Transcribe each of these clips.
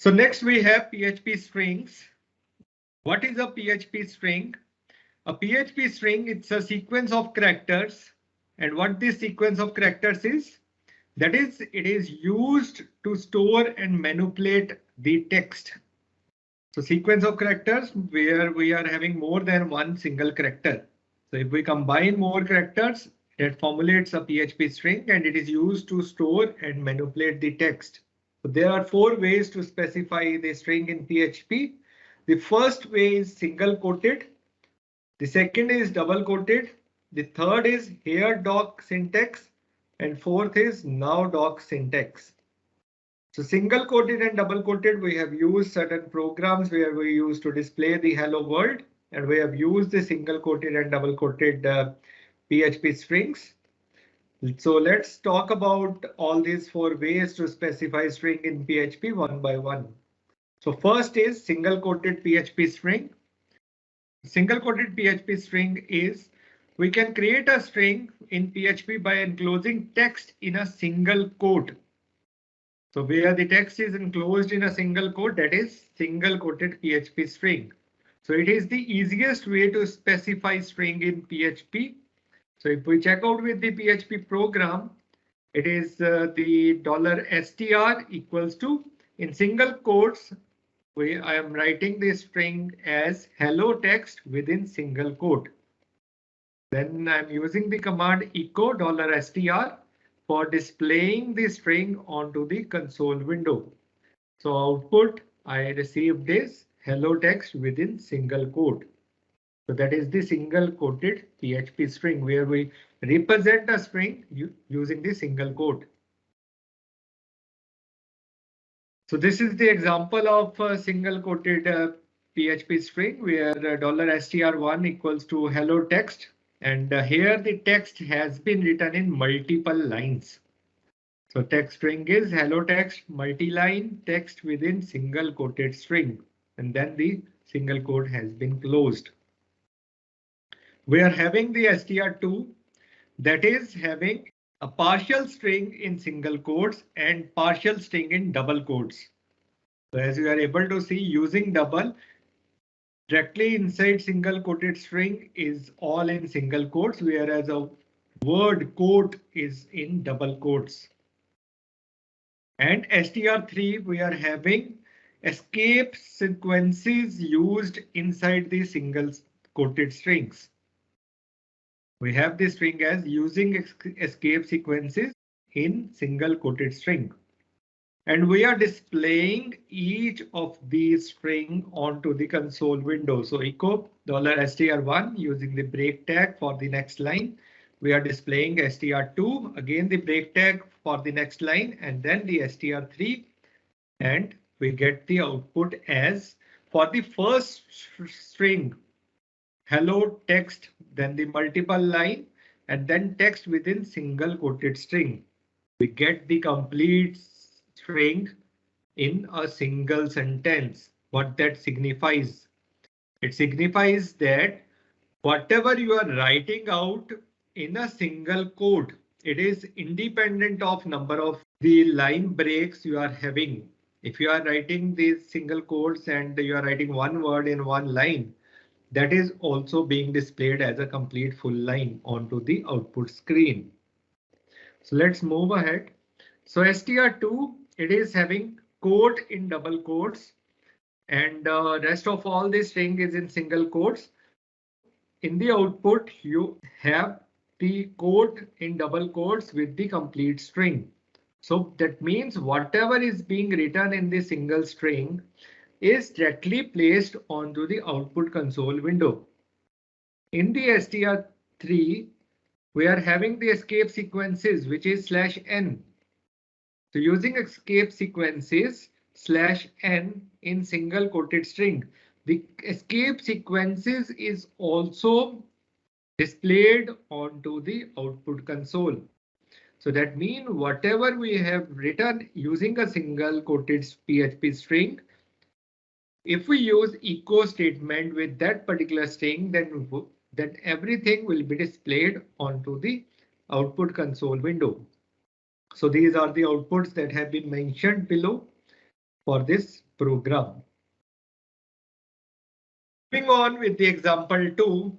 So next we have PHP strings. What is a PHP string? A PHP string, it's a sequence of characters. And what this sequence of characters is, that is, it is used to store and manipulate the text. So sequence of characters where we are having more than one single character. So if we combine more characters, that formulates a PHP string and it is used to store and manipulate the text. So there are 4 ways to specify the string in PHP. The first way is single quoted. The second is double quoted. The third is Heredoc syntax. And fourth is nowdoc syntax. So single quoted and double quoted, we have used certain programs where we used to display the hello world, and we have used the single quoted and double quoted PHP strings. So let's talk about all these 4 ways to specify string in PHP one by one. So first is single quoted PHP string. Single quoted PHP string is we can create a string in PHP by enclosing text in a single quote. So where the text is enclosed in a single quote, that is single quoted PHP string. So it is the easiest way to specify string in PHP. So if we check out with the PHP program, it is the $str equals to, in single quotes, I am writing the string as hello text within single quote. Then I'm using the command echo $str for displaying the string onto the console window. So output I received is hello text within single quote. So that is the single quoted PHP string where we represent a string using the single quote. So this is the example of a single quoted PHP string where $str1 equals to hello text. And here the text has been written in multiple lines. So text string is hello text multi-line text within single quoted string, and then the single quote has been closed. We are having the str2, that is having a partial string in single quotes and partial string in double quotes. So as you are able to see, using double, directly inside single quoted string is all in single quotes, whereas a word quote is in double quotes. And str3, we are having escape sequences used inside the single quoted strings. We have this string as using escape sequences in single quoted string. And we are displaying each of these string onto the console window. So echo $str1 using the break tag for the next line. We are displaying str2, again the break tag for the next line, and then the str3. And we get the output as for the first string, hello text, then the multiple line, and then text within single quoted string. We get the complete string in a single sentence. What that signifies? It signifies that whatever you are writing out in a single quote, it is independent of number of the line breaks you are having. If you are writing these single quotes and you are writing one word in one line, that is also being displayed as a complete full line onto the output screen. So let's move ahead. So str2, it is having quote in double quotes, and rest of all the string is in single quotes. In the output, you have the quote in double quotes with the complete string. So that means whatever is being written in the single string is directly placed onto the output console window. In the str3, we are having the escape sequences, which is /n. So using escape sequences /n in single quoted string, the escape sequences is also displayed onto the output console. So that means whatever we have written using a single quoted PHP string, if we use echo statement with that particular string, then everything will be displayed onto the output console window. So these are the outputs that have been mentioned below for this program. Moving on with the example 2.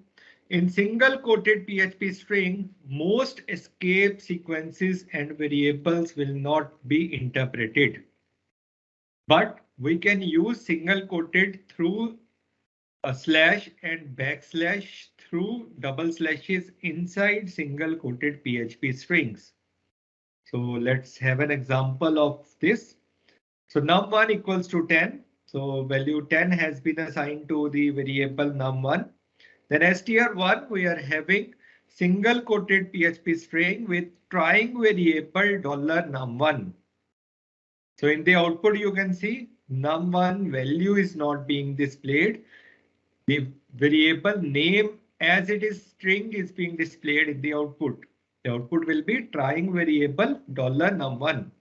In single quoted PHP string, most escape sequences and variables will not be interpreted. But we can use single quoted through a slash and backslash through double slashes inside single quoted PHP strings. So let's have an example of this. So num1 equals to 10. So value 10 has been assigned to the variable num1. Then str1 we are having single quoted PHP string with trying variable $num1. So in the output you can see num1 value is not being displayed. The variable name as it is string is being displayed in the output. The output will be trying variable $num1.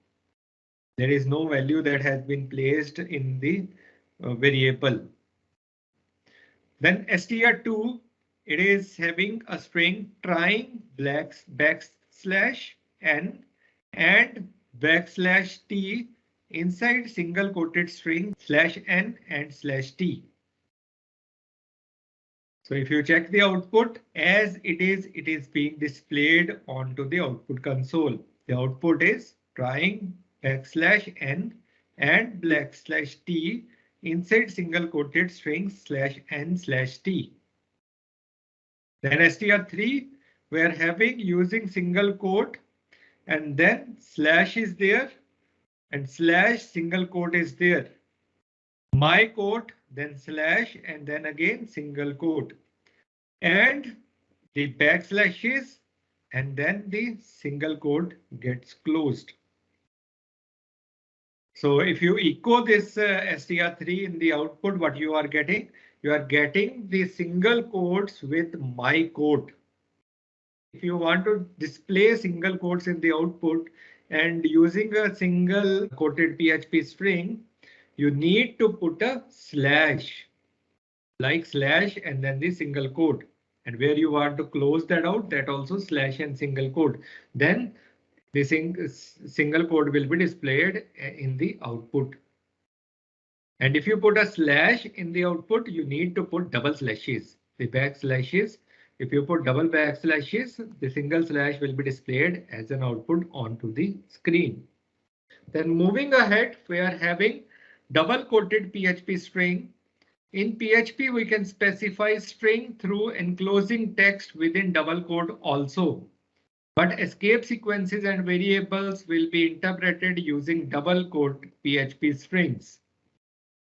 There is no value that has been placed in the variable. Then str2, it is having a string trying backslash n and backslash t inside single quoted string slash n and slash t. So if you check the output as it is being displayed onto the output console. The output is trying backslash n and backslash t inside single quoted string slash n slash t. Then str3 we are having using single quote and then slash is there and slash single quote is there. My quote, then slash and then again single quote. And the backslashes and then the single quote gets closed. So if you echo this str3 in the output, what you are getting? You are getting the single quotes with my quote. If you want to display single quotes in the output and using a single quoted PHP string, you need to put a slash, like slash and then the single quote. And where you want to close that out, that also slash and single quote. Then the single quote will be displayed in the output. And if you put a slash in the output, you need to put double slashes. The backslashes, if you put double backslashes, the single slash will be displayed as an output onto the screen. Then moving ahead, we are having double quoted PHP string. In PHP, we can specify string through enclosing text within double quote also. But escape sequences and variables will be interpreted using double quote PHP strings.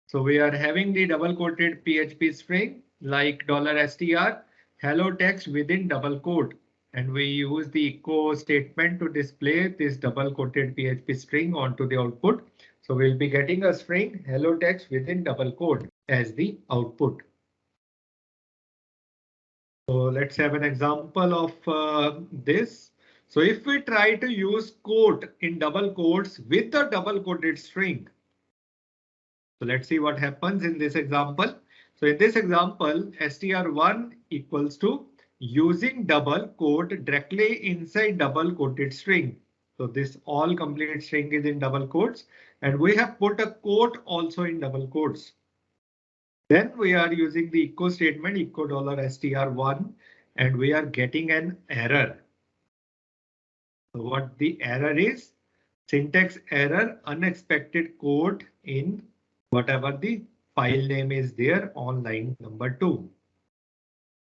So we are having the double quoted PHP string like $str hello text within double quote. And we use the echo statement to display this double quoted PHP string onto the output. So we'll be getting a string hello text within double quote as the output. So let's have an example of this. So if we try to use quote in double quotes with a double quoted string. So let's see what happens in this example. So in this example, str1 equals to using double quote directly inside double quoted string. So this all complete string is in double quotes and we have put a quote also in double quotes. Then we are using the echo statement echo $str1 and we are getting an error. So what the error is? Syntax error, unexpected quote in whatever the file name is there on line number 2.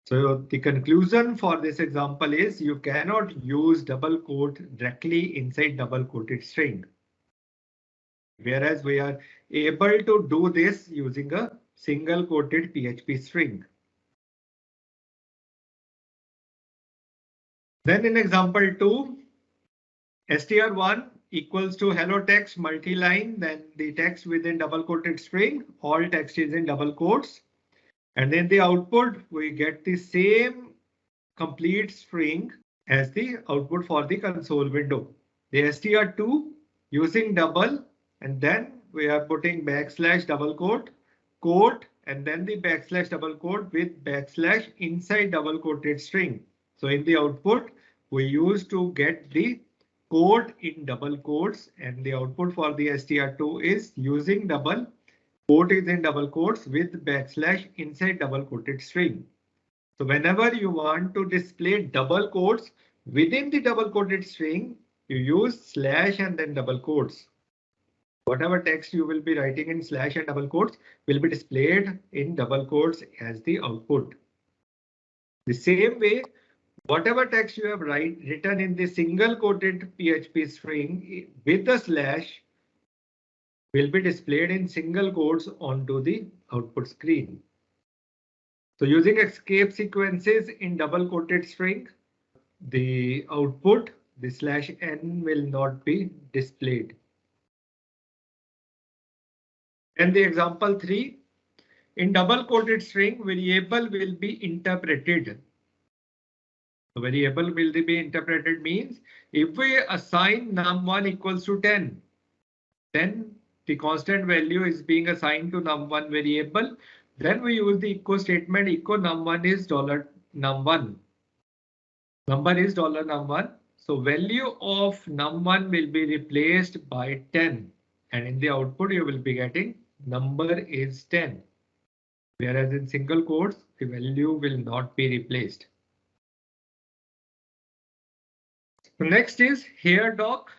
So the conclusion for this example is you cannot use double quote directly inside double quoted string. Whereas we are able to do this using a single quoted PHP string. Then in example 2, str1 equals to hello text multi-line, then the text within double quoted string, all text is in double quotes. And then the output, we get the same complete string as the output for the console window. The str2 using double and then we are putting backslash double quote and then the backslash double quote with backslash inside double quoted string. So in the output, we used to get the quote in double quotes and the output for the str2 is using double Quote is in double quotes with backslash inside double quoted string. So whenever you want to display double quotes within the double quoted string, you use slash and then double quotes. Whatever text you will be writing in slash and double quotes will be displayed in double quotes as the output. The same way, whatever text you have written in the single quoted PHP string with the slash will be displayed in single quotes onto the output screen. So using escape sequences in double quoted string, the output, the slash n will not be displayed. And the example 3, in double quoted string, variable will be interpreted. So variable will be interpreted means if we assign num1 equals to 10, then the constant value is being assigned to num1 variable. Then we use the echo statement. Echo num1 is $num1. Number is $num1. So value of num1 will be replaced by 10. And in the output, you will be getting number is 10. Whereas in single quotes, the value will not be replaced. So next is Heredoc.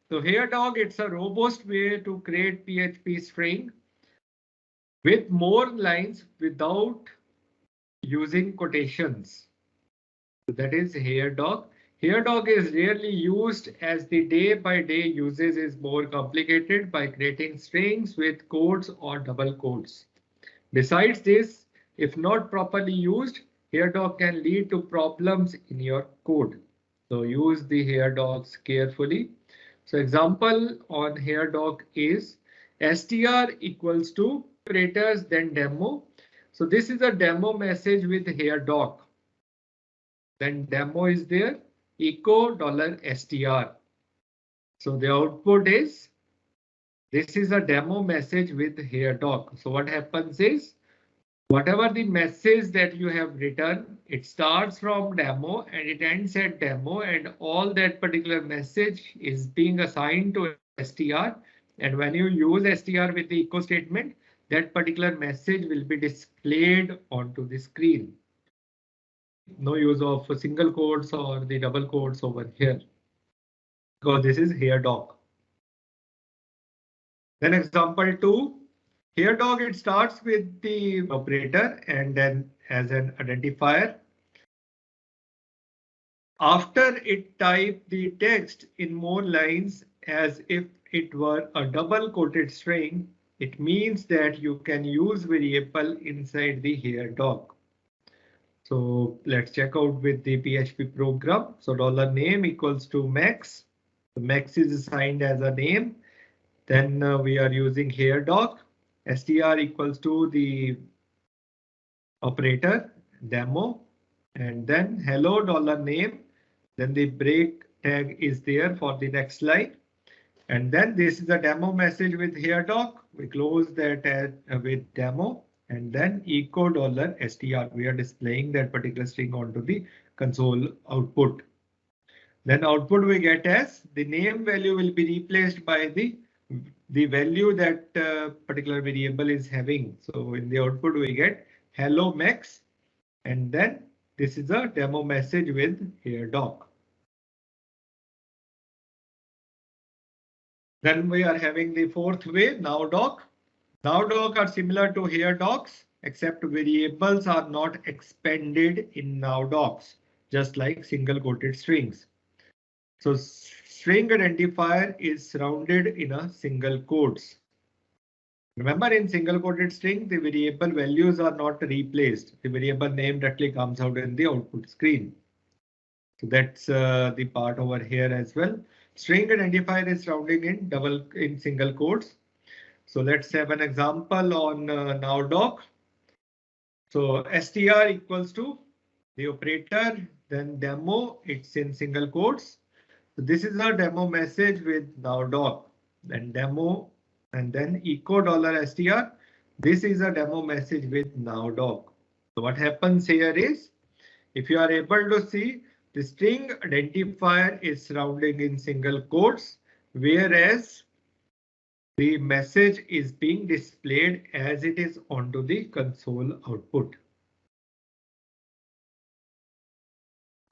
So Heredoc, it's a robust way to create PHP string with more lines without using quotations. So that is Heredoc. Heredoc is rarely used as the day-by-day usage is more complicated by creating strings with quotes or double quotes. Besides this, if not properly used, Heredoc can lead to problems in your code. So use the Heredocs carefully. So example on Heredoc is str equals to operators then demo. So this is a demo message with Heredoc. Then demo is there, echo $str. So the output is this is a demo message with Heredoc. So what happens is whatever the message that you have written, it starts from demo and it ends at demo, and all that particular message is being assigned to str. And when you use str with the echo statement, that particular message will be displayed onto the screen. No use of single quotes or the double quotes over here, because this is Heredoc. Then example 2, Heredoc, it starts with the operator and then as an identifier. After it type the text in more lines as if it were a double quoted string, it means that you can use variable inside the Heredoc. So let's check out with the PHP program. So $name equals to max. The max is assigned as a name. Then we are using Heredoc. str equals to the operator demo, and then hello $name. Then the break tag is there for the next line. And then this is a demo message with Heredoc. We close that with demo. And then echo $str. We are displaying that particular string onto the console output. Then output we get as the name value will be replaced by the value that particular variable is having. So in the output we get hello max, and then this is a demo message with Heredoc. Then we are having the fourth way, nowdoc. Nowdoc are similar to Heredocs, except variables are not expanded in nowdocs, just like single quoted strings. So string identifier is surrounded in a single quotes. Remember, in single quoted string, the variable values are not replaced. The variable name directly comes out in the output screen. So that's the part over here as well. String identifier is surrounding in single quotes. So let's have an example on nowdoc. So str equals to the operator, then demo, it's in single quotes. So this is a demo message with nowdoc, then demo, and then echo $str. This is a demo message with nowdoc. So what happens here is, if you are able to see, the string identifier is surrounding in single quotes, whereas the message is being displayed as it is onto the console output.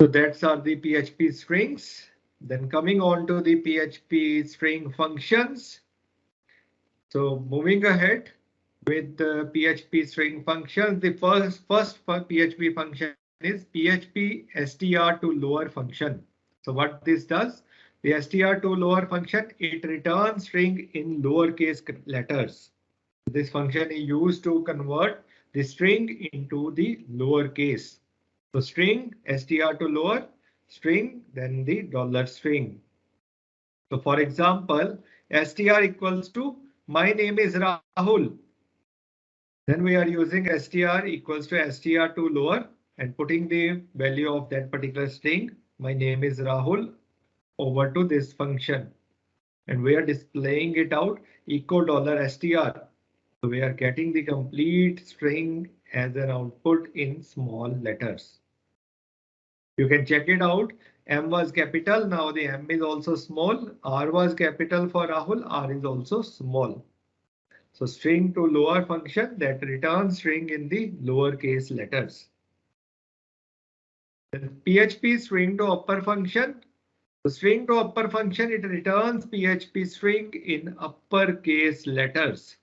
So that's are the PHP strings. Then coming on to the PHP string functions. So moving ahead with the PHP string functions, the first PHP function is PHP str to lower function. So what this does, the str to lower function, it returns string in lowercase letters. This function is used to convert the string into the lowercase. So string str to lower string, then the dollar string. So for example, str equals to my name is Rahul. Then we are using str equals to str to lower and putting the value of that particular string, my name is Rahul, over to this function. And we are displaying it out echo $str. So we are getting the complete string as an output in small letters. You can check it out. M was capital. Now the M is also small. R was capital for Rahul. R is also small. So string to lower function that returns string in the lowercase letters. Then PHP string to upper function. The string to upper function, it returns PHP string in uppercase letters.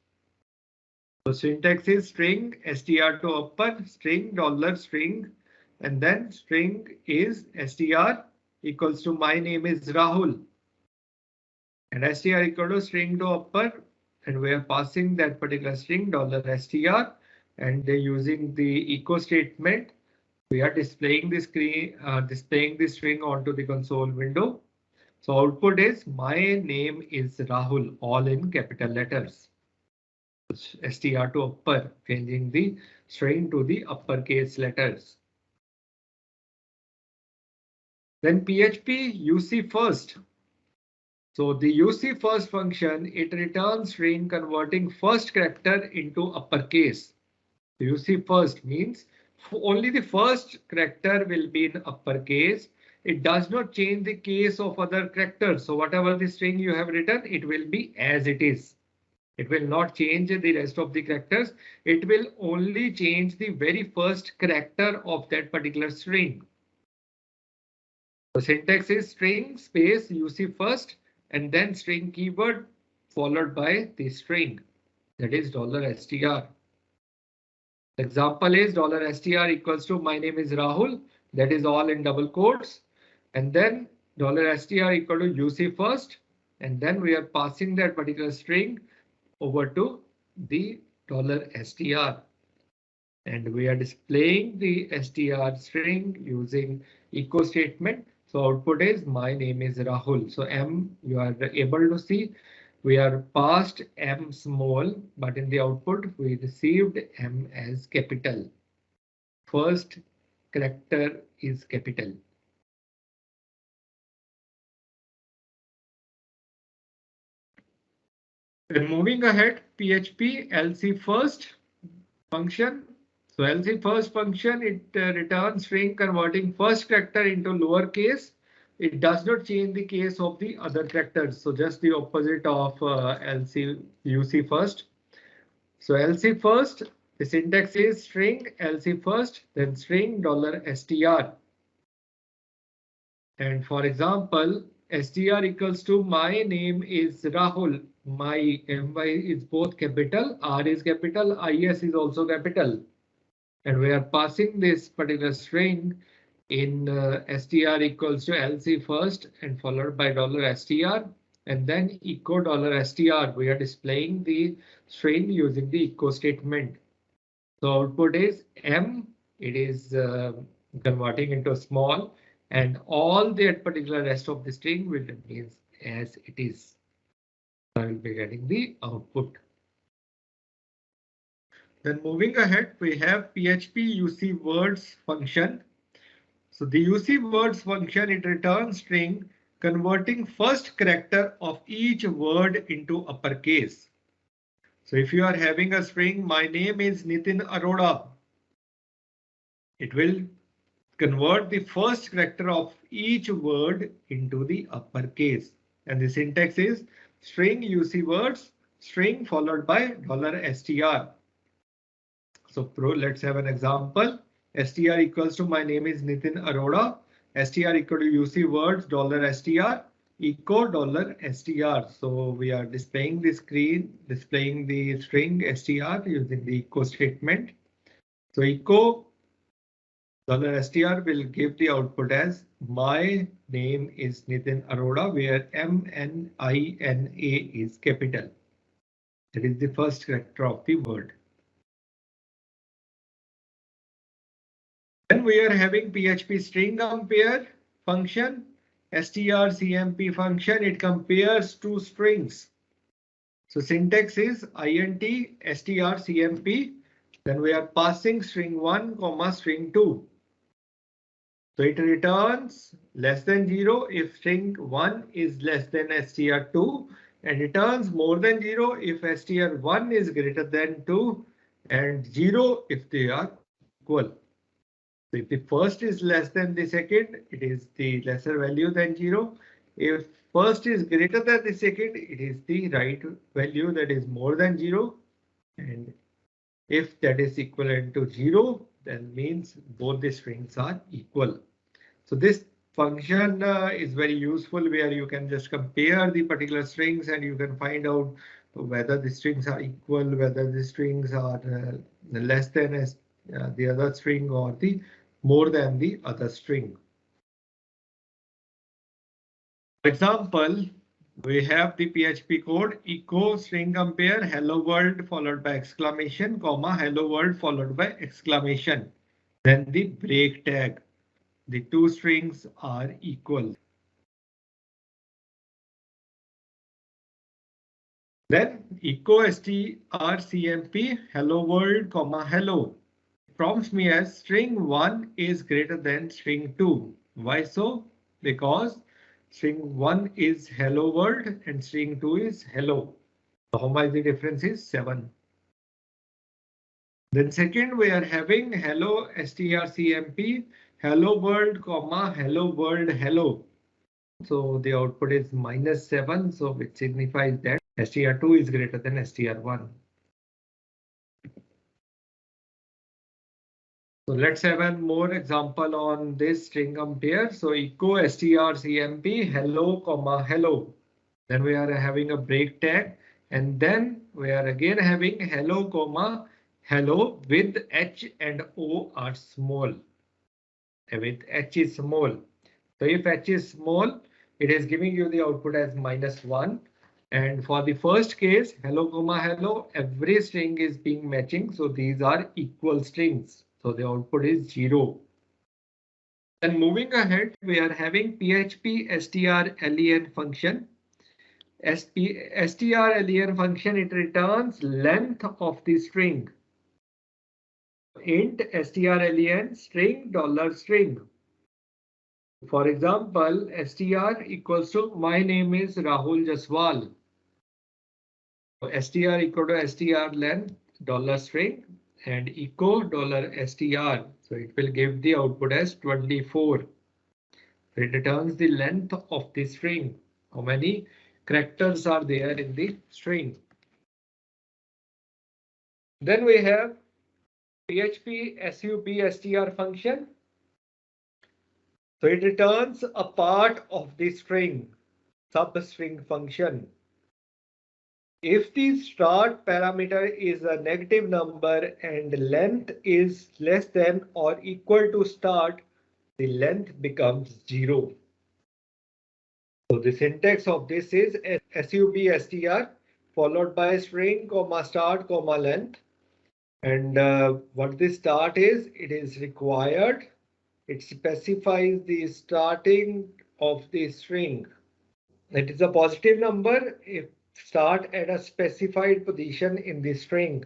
So syntax is string str to upper string dollar string, and then string is str equals to my name is Rahul, and str equal to string to upper, and we are passing that particular string $str, and using the echo statement we are displaying the string onto the console window. So output is my name is Rahul, all in capital letters. Str to upper, changing the string to the uppercase letters. Then PHP UC first. So the UC first function, it returns string converting first character into uppercase. UC first means only the first character will be in uppercase. It does not change the case of other characters. So whatever the string you have written, it will be as it is. It will not change the rest of the characters. It will only change the very first character of that particular string. The syntax is string space UC first and then string keyword followed by the string, that is $str. The example is $str equals to my name is Rahul, that is all in double quotes, and then $str equal to UC first, and then we are passing that particular string over to the $str, and we are displaying the str string using echo statement. So output is my name is Rahul. So M, you are able to see we are passed M small, but in the output we received M as capital. First character is capital. Then moving ahead, PHP LC first function. So LC first function, it returns string converting first character into lowercase. It does not change the case of the other characters. So just the opposite of LC UC first. So LC first, the syntax is string LC first, then string $str. And for example, str equals to my name is Rahul. My my is both capital, R is capital, IS is also capital. And we are passing this particular string in str equals to LC first and followed by $str and then echo $str. We are displaying the string using the echo statement. So output is M. It is converting into small, and all that particular rest of the string will remain as it is. I will be getting the output. Then moving ahead, we have PHP UC words function. So the UC words function, it returns string converting first character of each word into uppercase. So if you are having a string, my name is Nitin Arora, it will convert the first character of each word into the uppercase. And the syntax is string UC words string followed by $str. So let's have an example. Str equals to my name is Nitin Arora. Str equal to UC words $str echo $str. So we are displaying the screen, displaying the string str using the echo statement. So echo $str will give the output as my name is Nitin Arora, where MNINA is capital. That is the first character of the word. Then we are having PHP string compare function, strcmp function. It compares two strings. So syntax is int strcmp. Then we are passing string 1 comma string 2. So it returns less than 0 if string 1 is less than str2 and returns more than 0 if str1 is greater than 2 and 0 if they are equal. So if the first is less than the second, it is the lesser value than 0. If first is greater than the second, it is the right value that is more than 0. And if that is equivalent to 0, then means both the strings are equal. So this function is very useful where you can just compare the particular strings and you can find out whether the strings are equal, whether the strings are less than the other string or the more than the other string. For example, we have the PHP code echo string compare hello world followed by exclamation comma hello world followed by exclamation. Then the break tag. The two strings are equal. Then echo strcmp hello world comma hello prompts me as string 1 is greater than string 2. Why so? Because string 1 is hello world and string 2 is hello. So how much the difference is 7. Then second we are having hello strcmp hello world comma hello world hello. So the output is -7, so which signifies that str2 is greater than str1. So let's have one more example on this string compare. So echo strcmp hello comma hello. Then we are having a break tag and then we are again having hello comma hello with h and o are small. With h is small. So if h is small, it is giving you the output as -1. And for the first case, hello comma hello, every string is being matching. So these are equal strings. So the output is 0. Then moving ahead, we are having PHP strlen function. strlen function, it returns length of the string. Int strlen string $string. For example, str equals to my name is Rahul Jaswal. Str equal to str length $string and echo $str. So it will give the output as 24. So it returns the length of the string. How many characters are there in the string? Then we have PHP substr function. So it returns a part of the string, substring function. If the start parameter is a negative number and length is less than or equal to start, the length becomes 0. So the syntax of this is substr followed by string comma start comma length. And what the start is, it is required. It specifies the starting of the string. It is a positive number if start at a specified position in the string.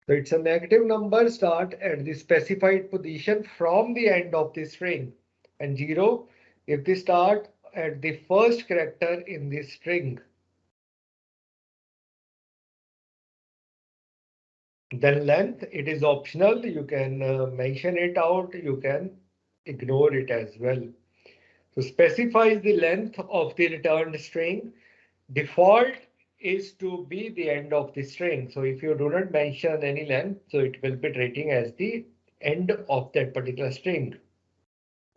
So it's a negative number start at the specified position from the end of the string. And 0 if they start at the first character in the string. Then length, it is optional. You can mention it out. You can ignore it as well. So specifies the length of the returned string. Default is to be the end of the string. So if you do not mention any length, so it will be treating as the end of that particular string.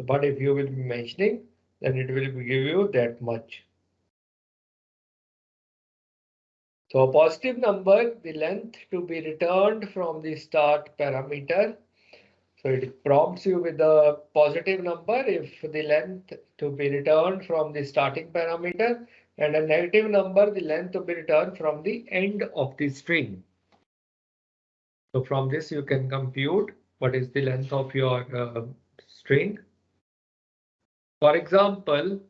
But if you will be mentioning, then it will give you that much. So a positive number, the length to be returned from the start parameter. So it prompts you with a positive number if the length to be returned from the starting parameter, and a negative number, the length to be returned from the end of the string. So from this you can compute what is the length of your string. For example,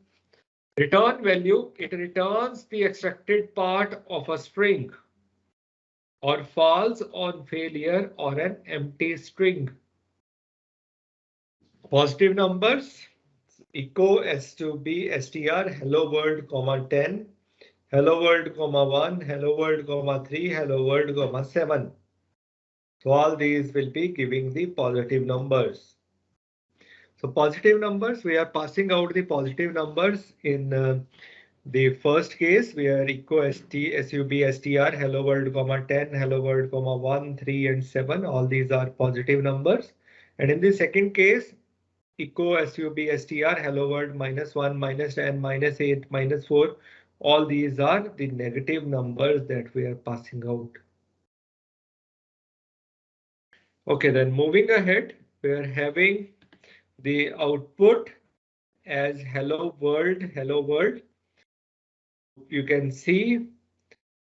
return value, it returns the extracted part of a string or false on failure or an empty string. Positive numbers, echo stub str hello world comma 10, hello world comma 1, hello world comma 3, hello world comma 7. So all these will be giving the positive numbers. So positive numbers, we are passing out the positive numbers in the first case where echo sub str hello world comma 10, hello world comma 1, 3 and 7, all these are positive numbers. And in the second case, echo sub str hello world -1, -10, -8, -4, all these are the negative numbers that we are passing out. Okay, then moving ahead, we are having the output as hello world, hello world. You can see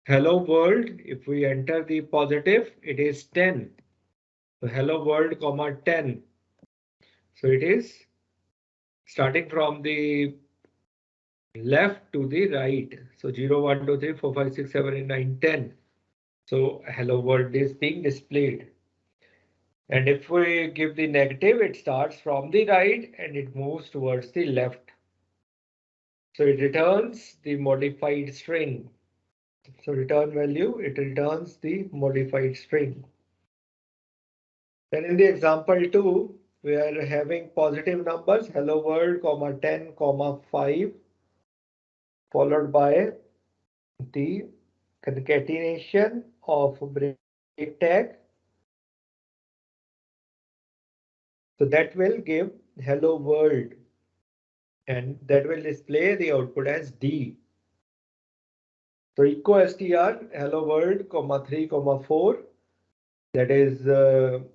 hello world, if we enter the positive, it is 10. So hello world comma 10. So it is starting from the left to the right. So 0, 1, 2, 3, 4, 5, 6, 7, 8, 9, 10. So hello world is being displayed. And if we give the negative, it starts from the right and it moves towards the left. So it returns the modified string. So return value, it returns the modified string. Then in the example 2, we are having positive numbers hello world comma 10 comma 5 followed by the concatenation of break tag. So that will give hello world and that will display the output as D. So echo str hello world comma 3 comma 4. That is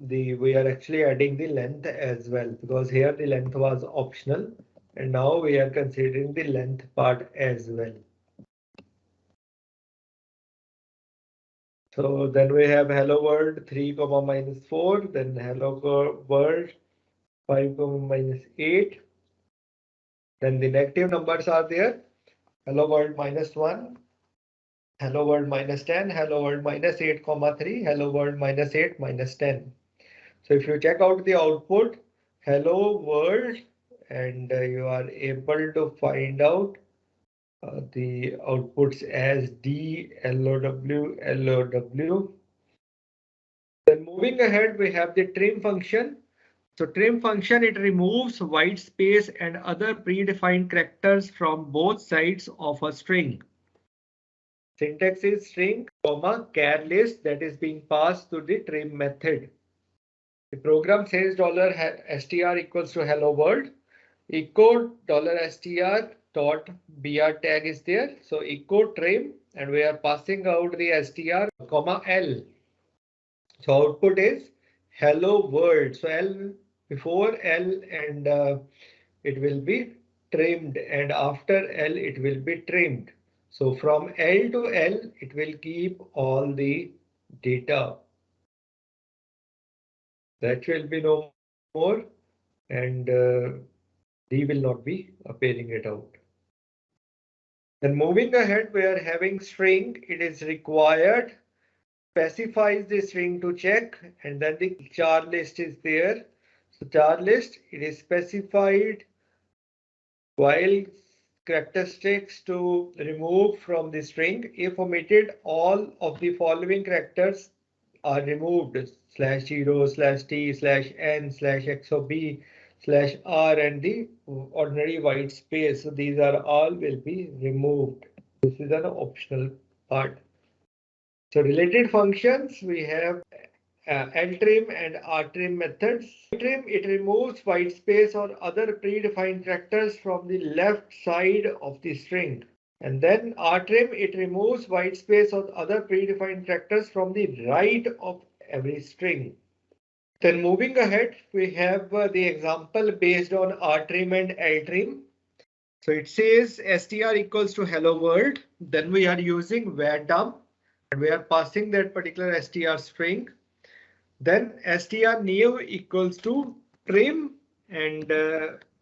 we are actually adding the length as well, because here the length was optional and now we are considering the length part as well. So then we have hello world 3 comma -4, then hello world 5 comma -8. Then the negative numbers are there. Hello world -1, hello world -10, hello world -8 comma 3, hello world -8 -10. So if you check out the output, hello world, and you are able to find out the outputs as D, LOW, LOW. Then moving ahead, we have the trim function. So trim function, it removes white space and other predefined characters from both sides of a string. Syntax is string, comma, char list that is being passed to the trim method. The program says $str equals to hello world. Echo $str dot br tag is there. So echo trim and we are passing out the str comma L. So output is hello world. So L before L and it will be trimmed and after L it will be trimmed. So from L to L it will keep all the data. That will be no more and D will not be appearing it out. Then moving ahead, we are having string. It is required, specifies the string to check, and then the char list is there. So char list, it is specified while characteristics to remove from the string. If omitted, all of the following characters are removed: /0, /t, /n, /xob, /r, and the ordinary white space. So these are all will be removed. This is an optional part. So related functions, we have ltrim and rtrim methods. Ltrim, it removes white space or other predefined characters from the left side of the string. And then rtrim, it removes white space or other predefined characters from the right of every string. Then moving ahead, we have the example based on rtrim and ltrim. So it says str equals to hello world. Then we are using var_dump and we are passing that particular str string. Then str new equals to trim and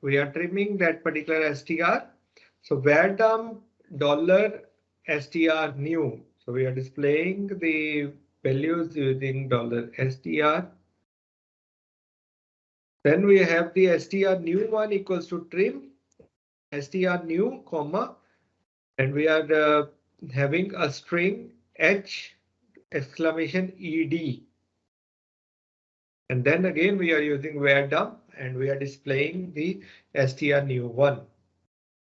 we are trimming that particular str. So var_dump $str new. So we are displaying the values using $str. Then we have the str new one equals to trim str new comma and we are having a string h exclamation ed. And then again we are using var_dump and we are displaying the str new one.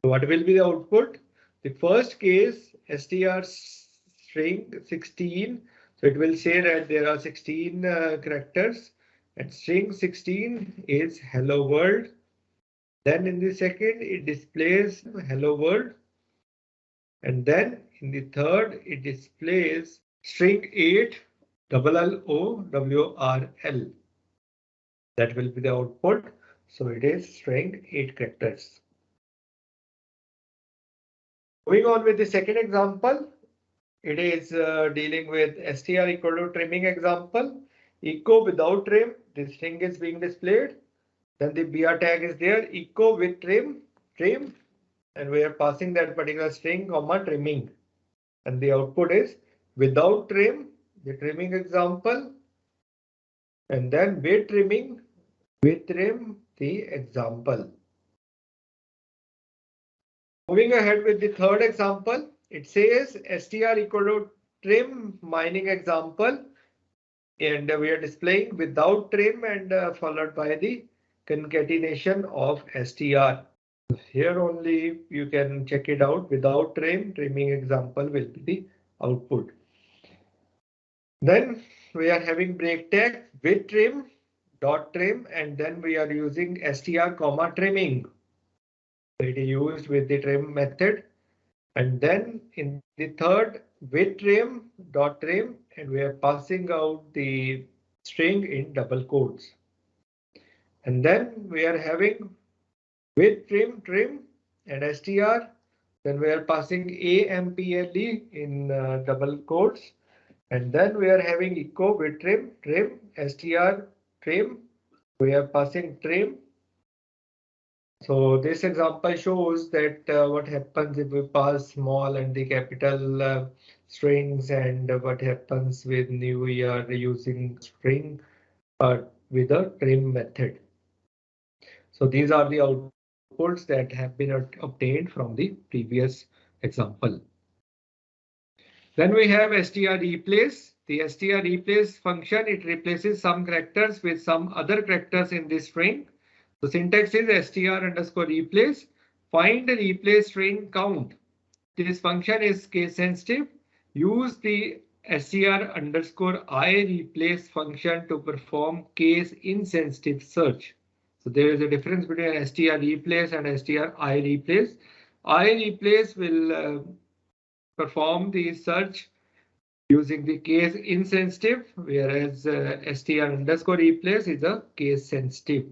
So what will be the output? The first case str string 16. So it will say that there are 16 characters and string 16 is hello world. Then in the second it displays hello world. And then in the third it displays string 8 LLOWRL. That will be the output. So it is string 8 characters. Moving on with the second example, it is dealing with str equal to trimming example. Echo without trim, the string is being displayed. Then the br tag is there, echo with trim, and we are passing that particular string comma trimming. And the output is without trim, the trimming example, and then with trimming, with trim, the example. Moving ahead with the third example, it says str equal to trim mining example, and we are displaying without trim and followed by the concatenation of str. Here only you can check it out. Without trim, trimming example will be the output. Then we are having break tag with trim, dot trim, and then we are using str comma trimming. It is used with the trim method. And then in the third with trim dot trim, and we are passing out the string in double quotes. And then we are having with trim and str. Then we are passing ample in double quotes. And then we are having echo with trim str trim. We are passing trim. So this example shows that what happens if we pass small and the capital strings, and what happens when we are using string with a trim method. So these are the outputs that have been obtained from the previous example. Then we have str replace. The str replace function, it replaces some characters with some other characters in this string. The syntax is str underscore replace, find the replace string count. This function is case sensitive. Use the str underscore I replace function to perform case insensitive search. So there is a difference between str replace and str I replace. I replace will perform the search using the case insensitive, whereas str underscore replace is a case sensitive.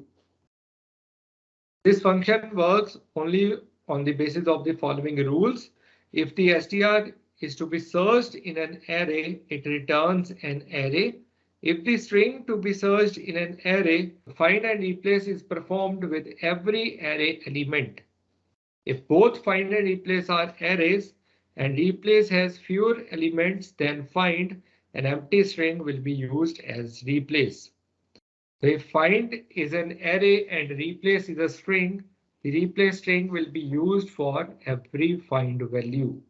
This function works only on the basis of the following rules. If the str is to be searched in an array, it returns an array. If the string to be searched in an array, find and replace is performed with every array element. If both find and replace are arrays and replace has fewer elements than find, an empty string will be used as replace. So if find is an array and replace is a string, the replace string will be used for every find value.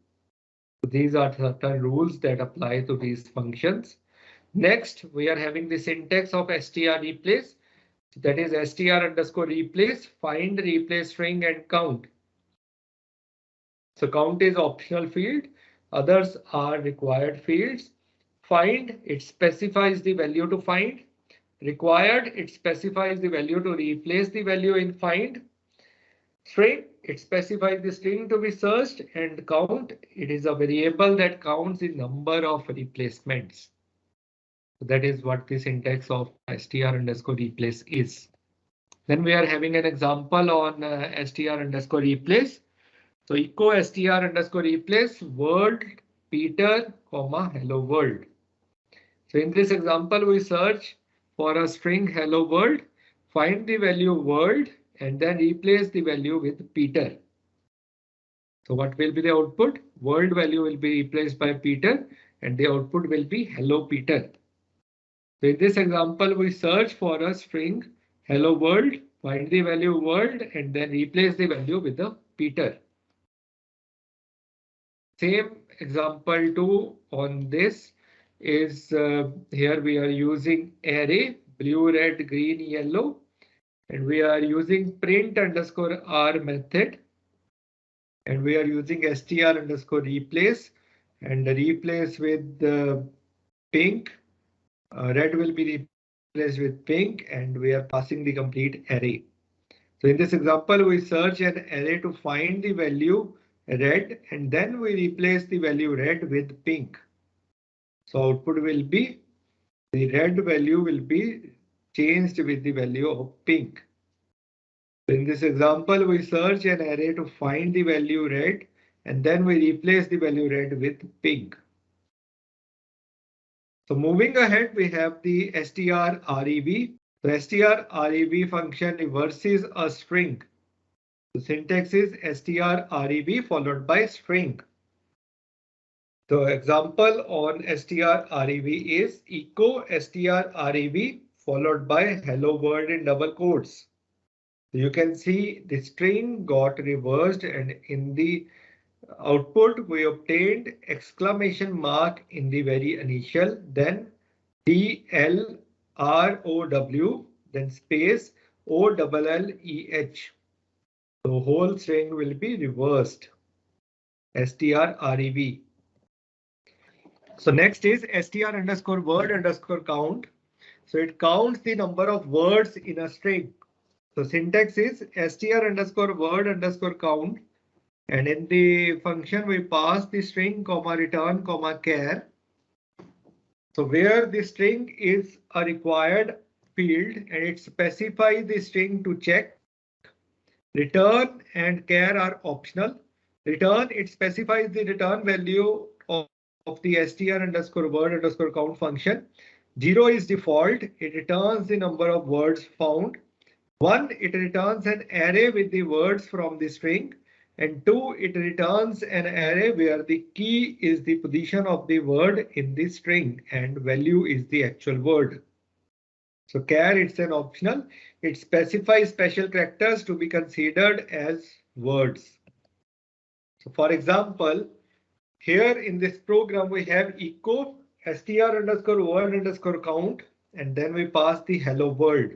So these are certain rules that apply to these functions. Next, we are having the syntax of str replace. That is str underscore replace, find, replace string and count. So count is optional field. Others are required fields. Find, it specifies the value to find. Required, it specifies the value to replace the value in find. String, it specifies the string to be searched, and count, it is a variable that counts the number of replacements. So that is what the syntax of str underscore replace is. Then we are having an example on str underscore replace. So echo str underscore replace world Peter, comma hello world. So in this example, we search for a string hello world, find the value world, and then replace the value with Peter. So what will be the output? World value will be replaced by Peter, and the output will be hello Peter. So in this example, we search for a string hello world, find the value world, and then replace the value with the Peter. Same example 2 on this is here we are using array blue, red, green, yellow, and we are using print underscore r method, and we are using str underscore replace and replace with pink. Red will be replaced with pink, and we are passing the complete array. So in this example, we search an array to find the value red, and then we replace the value red with pink. So output will be the red value will be changed with the value of pink. In this example, we search an array to find the value red, and then we replace the value red with pink. So moving ahead, we have the strrev. The strrev function reverses a string. The syntax is strrev followed by string. The example on strrev is echo strrev followed by hello world in double quotes. You can see the string got reversed, and in the output we obtained exclamation mark in the very initial, then DLROW, then space OLLEH. The whole string will be reversed. strrev. So next is str underscore word underscore count. So it counts the number of words in a string. So syntax is str underscore word underscore count, and in the function we pass the string comma return comma char. So where the string is a required field and it specifies the string to check. Return and char are optional. Return, it specifies the return value of the str underscore word underscore count function. 0 is default. It returns the number of words found. 1, it returns an array with the words from the string. And 2, it returns an array where the key is the position of the word in the string and value is the actual word. So char, it's an optional. It specifies special characters to be considered as words. So for example, here in this program, we have echo str underscore word underscore count, and then we pass the hello world.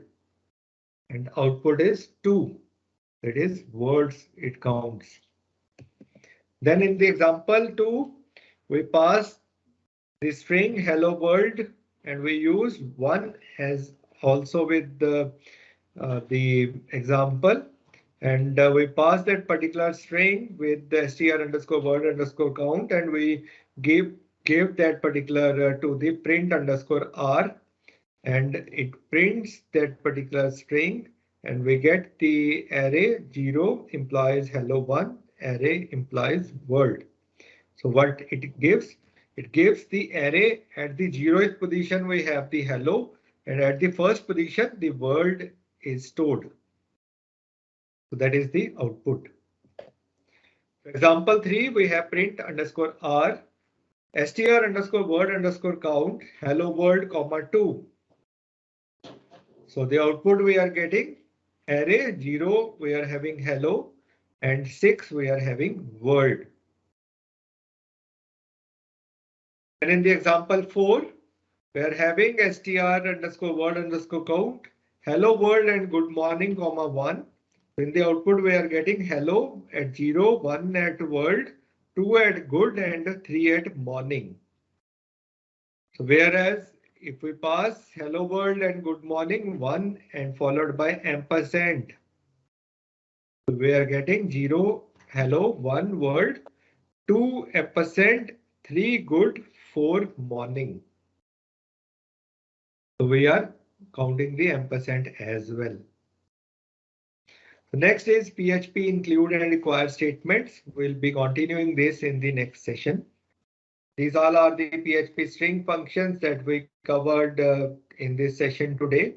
And output is 2. That is words it counts. Then in the example 2, we pass the string hello world, and we use 1 as also with the example, and we pass that particular string with the str underscore word underscore count, and we give that particular to the print underscore r, and it prints that particular string, and we get the array 0 implies hello 1, array implies world. So what it gives? It gives the array at the 0th position we have the hello, and at the first position the world is stored. So that is the output. For example 3, we have print underscore r, str underscore word underscore count, hello world comma 2. So the output we are getting array 0 we are having hello, and 6 we are having world. And in the example 4, we are having str underscore word underscore count, hello world and good morning comma 1. In the output we are getting hello at 0, 1 at world, 2 at good and 3 at morning. So whereas if we pass hello world and good morning 1 and followed by ampersand, we are getting 0 hello 1 world, 2 ampersand, 3 good, 4 morning. So we are counting the ampersand as well. The next is PHP include and require statements. We'll be continuing this in the next session. These all are the PHP string functions that we covered in this session today.